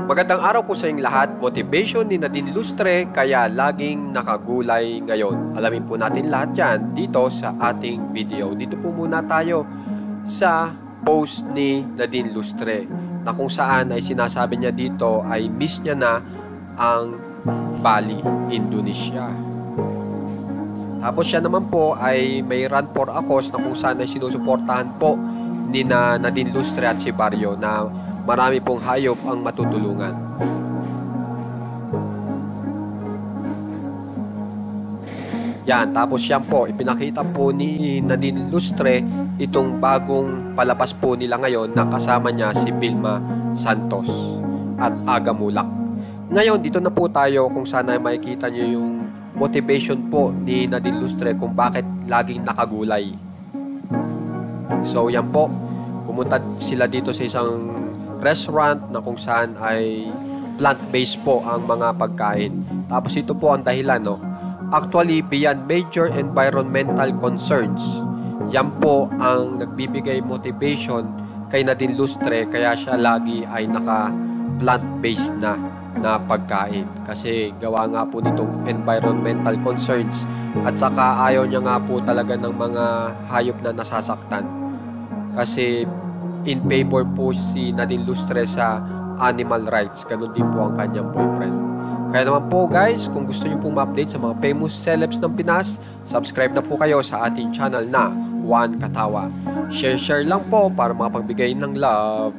Magandang araw po sa inyong lahat. Motivation ni Nadine Lustre kaya laging nakagulay ngayon. Alamin po natin lahat yan dito sa ating video. Dito po muna tayo sa post ni Nadine Lustre na kung saan ay sinasabi niya dito ay miss niya na ang Bali, Indonesia. Tapos siya naman po ay may run for a cause na kung saan ay sinusuportahan po ni Nadine Lustre at si Barrio na marami pong hayop ang matutulungan. Yan, tapos yan po, ipinakita po ni Nadine Lustre itong bagong palabas po nila ngayon na kasama niya si Vilma Santos at Aga Mulak. Ngayon, dito na po tayo kung sana makikita niyo yung motivation po ni Nadine Lustre kung bakit laging nakagulay. So, yan po, pumunta sila dito sa isang restaurant na kung saan ay plant-based po ang mga pagkain. Tapos ito po ang dahilan, no? Actually, beyond major environmental concerns, yan po ang nagbibigay motivation kay Nadine Lustre kaya siya lagi ay naka plant-based na pagkain. Kasi gawa nga po nitong environmental concerns at saka ayaw niya nga po talaga ng mga hayop na nasasaktan. Kasi in favor po si Nadine Lustre sa animal rights. Ganun din po ang kanyang boyfriend. Kaya naman po guys, kung gusto niyo pong ma-update sa mga famous celebs ng Pinas, subscribe na po kayo sa ating channel na Juan Katawa. Share lang po para makapagbigay ng love.